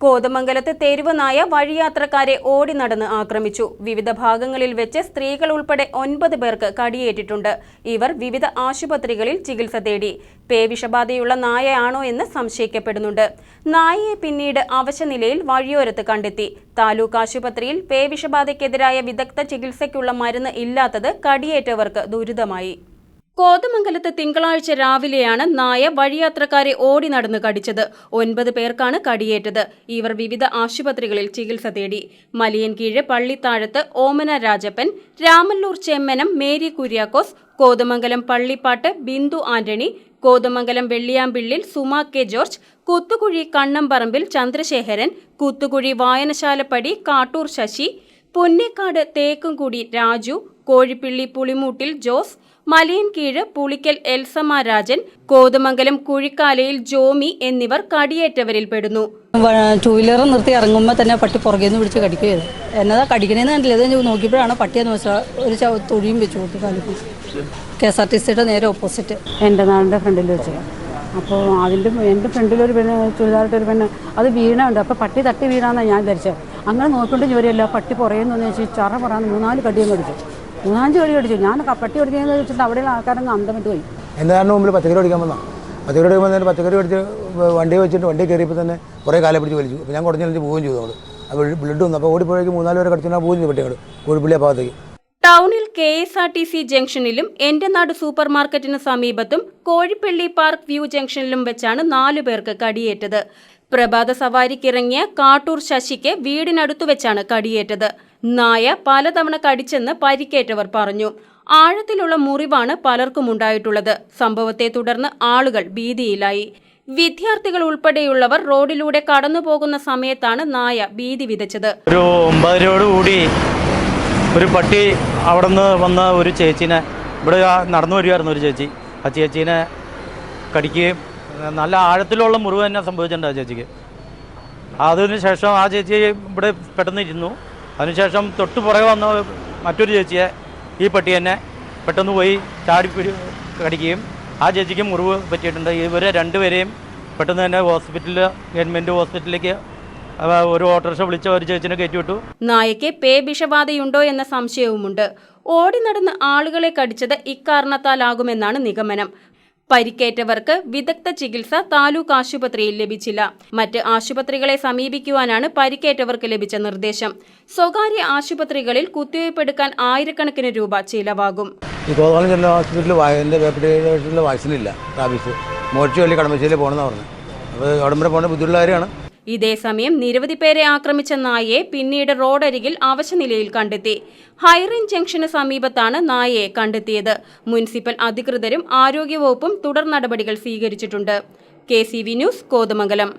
കോതമംഗലത്ത് തെരുവ് നായ വഴിയാത്രക്കാരെ ഓടി നടന്ന് ആക്രമിച്ചു. വിവിധ ഭാഗങ്ങളിൽ വെച്ച് സ്ത്രീകൾ ഉൾപ്പെടെ 9 പേർക്ക് കടിയേറ്റിട്ടുണ്ട്. ഇവർ വിവിധ ആശുപത്രികളിൽ ചികിത്സ തേടി. പേവിഷബാധയുള്ള നായയാണോ എന്ന് സംശയിക്കപ്പെടുന്നുണ്ട്. നായയെ പിന്നീട് അവശനിലയിൽ വഴിയോരത്ത് കണ്ടെത്തി. താലൂക്ക് ആശുപത്രിയിൽ പേവിഷബാധയ്ക്കെതിരായ വിദഗ്ധ ചികിത്സയ്ക്കുള്ള മരുന്ന് ഇല്ലാത്തത് കടിയേറ്റവർക്ക് ദുരിതമായി. കോതമംഗലത്ത് തിങ്കളാഴ്ച രാവിലെയാണ് നായ വഴിയാത്രക്കാരെ ഓടി നടന്ന് കടിച്ചത്. 9 പേർക്കാണ് കടിയേറ്റത്. ഇവർ വിവിധ ആശുപത്രികളിൽ ചികിത്സ തേടി. Malayinkeezhu Pallithazhathu Omana Rajappan, Ramalloor Chemmanam Mary Kuriakose, Kothamangalam Pallippattu Bindu Antony, Kothamangalam Velliyampillil Suma K George, Kuthukuzhi Kannamparambil Chandrasekharan, Kuthukuzhi Vayanasalappady Kattoor Sasi, Punnekad Thekkumkudy Raju, Kozhippilly Pulimoottil Jose, Malayinkeezhu Pulickal Elsamma Rajan, Kothamangalam Kuzhikalayil Jomy എന്നിവർ കടിയേറ്റവരിൽ പെടുന്നു. 2 വീലർ നിർത്തി ഇറങ്ങുമ്പോൾ തന്നെ പട്ടി പുറകേന്ന് പിടിച്ച് കടിക്കുകയത്. എന്നതാ കടിക്കണേന്ന് കണ്ടില്ല. ഇത് നോക്കിയപ്പോഴാണ് പട്ടിയെന്ന് വെച്ചാൽ ഒരു തൊഴിയും വെച്ചു കൊടുത്തു. കാലിപ്പോൾ KSRTCയുടെ നേരെ ഓപ്പോസിറ്റ് എൻ്റെ നാടിൻ്റെ ഫ്രണ്ടിൽ വെച്ച്. അപ്പോൾ എൻ്റെ ഫ്രണ്ടിലൊരു പെണ്ണ് ചുരിദാറിട്ടൊരു പെണ്ണ് അത് വീണുണ്ട്. അപ്പോൾ പട്ടി തട്ടി വീണാന്നാണ് ഞാൻ ധരിച്ചത്. അങ്ങനെ നോക്കിക്കൊണ്ട് ജോലിയല്ല, പട്ടി പുറയെന്ന് വെച്ചാൽ ചറ പറയാന്ന് 4 കടിയും കടിച്ചു. 3-5 കടി കടിച്ചു. ഞാൻ പട്ടി ഓടിക്കുന്നതെന്ന് വെച്ചിട്ട് അവിടെയുള്ള ആൾക്കാരങ്ങ് അന്തമിട്ട് പോയി. എൻ്റെ നാടിന് മുമ്പിൽ പച്ചക്കറി ഓടിക്കാൻ വന്നാൽ പച്ചക്കറി ഓടിക്കുമ്പോൾ തന്നെ പച്ചക്കറി ഓടിച്ച് വണ്ടി വെച്ചിട്ട് വണ്ടി കയറിയപ്പോൾ തന്നെ കുറേ കാലം പിടിച്ച് വലിച്ചു. അപ്പോൾ ഞാൻ കുറഞ്ഞ് പോവുകയും ചെയ്തു. നമ്മൾ അപ്പോൾ ബ്ലഡ് വന്നു. അപ്പോൾ ഓടിപ്പോഴേക്ക് 3-4 പേരെ കടിച്ചാൽ പോവുകയും ചെയ്തു പട്ടികൾ കോഴിപ്പള്ളി ആ ഭാഗത്തേക്ക്. ടൗണിൽ KSRTC ജംഗ്ഷനിലും എൻ്റെ നാട് സൂപ്പർ മാർക്കറ്റിന് സമീപത്തും കോഴിപ്പള്ളി പാർക്ക് വ്യൂ ജംഗ്ഷനിലും വെച്ചാണ് 4 പേർക്ക് കടിയേറ്റത്. പ്രഭാത സവാരിക്കിറങ്ങിയ കാട്ടൂർ ശശിക്ക് വീടിനടുത്തു വെച്ചാണ് കടിയേറ്റത്. നായ പലതവണ കടിച്ചെന്ന് പരിക്കേറ്റവർ പറഞ്ഞു. ആഴത്തിലുള്ള മുറിവാണ് പലർക്കും ഉണ്ടായിട്ടുള്ളത്. സംഭവത്തെ തുടർന്ന് ആളുകൾ ഭീതിയിലായി. വിദ്യാർത്ഥികൾ ഉൾപ്പെടെയുള്ളവർ റോഡിലൂടെ കടന്നുപോകുന്ന സമയത്താണ് നായ ഭീതി വിതച്ചത്. ഒരു 9:30 ഒരു പട്ടി അവിടെ നിന്ന് വന്ന ഒരു ചേച്ചീനെ, ഇവിടെ നടന്നു വരികയായിരുന്നു ഒരു ചേച്ചി, ആ ചേച്ചീനെ കടിക്കുകയും നല്ല ആഴത്തിലുള്ള മുറിവ് തന്നെ സംഭവിച്ചിട്ടുണ്ട് ആ ചേച്ചിക്ക്. അതിനുശേഷം ആ ചേച്ചി ഇവിടെ പെട്ടെന്ന് ഇരുന്നു. അതിനുശേഷം തൊട്ട് പുറകെ വന്ന മറ്റൊരു ചേച്ചിയെ ഈ പട്ടി തന്നെ പെട്ടെന്ന് പോയി ചാടി കടിക്കുകയും ആ ചേച്ചിക്ക് മുറിവ് പറ്റിയിട്ടുണ്ട്. ഇവരെ 2 പേരെയും പെട്ടെന്ന് തന്നെ ഗവൺമെൻറ് ഹോസ്പിറ്റലിലേക്ക് ഒരു ഓട്ടോറിക്ഷ വിളിച്ച ഒരു ചേച്ചിനെ കയറ്റിവിട്ടു. നായയ്ക്ക് പേവിഷബാധയുണ്ടോ എന്ന സംശയവുമുണ്ട്. ഓടി നടന്ന് ആളുകളെ കടിച്ചത് ഇക്കാരണത്താലാകുമെന്നാണ് നിഗമനം. പരിക്കേറ്റവർക്ക് വിദഗ്ധ ചികിത്സ താലൂക്ക് ആശുപത്രിയിൽ ലഭിച്ചില്ല. മറ്റ് ആശുപത്രികളെ സമീപിക്കുവാനാണ് പരിക്കേറ്റവർക്ക് ലഭിച്ച നിർദ്ദേശം. സ്വകാര്യ ആശുപത്രികളിൽ കുത്തിവയ്പ്പെടുക്കാൻ ആയിരക്കണക്കിന് രൂപ ചിലവാകും. ഈ കോതമംഗലം ജില്ലാ ഹോസ്പിറ്റലിൽ വാക്സിനില്ല. റാബീസ് മോർച്ചുവല്ലി കടമശ്ശേരി പോകണമെന്ന് പറഞ്ഞു. അപ്പോൾ അവിടെ വരെ പോകുന്ന ബുദ്ധിമുട്ടുള്ള കാര്യമാണ്. ഇതേസമയം നിരവധി പേരെ ആക്രമിച്ച നായയെ പിന്നീട് റോഡരികിൽ അവശനിലയിൽ കണ്ടെത്തി. ഹൈറേഞ്ച് ജംഗ്ഷന് സമീപത്താണ് നായയെ കണ്ടെത്തിയത്. മുനിസിപ്പൽ അധികൃതരും ആരോഗ്യവകുപ്പും തുടർ നടപടികൾ സ്വീകരിച്ചിട്ടുണ്ട്. KCV news, Kothamangalam.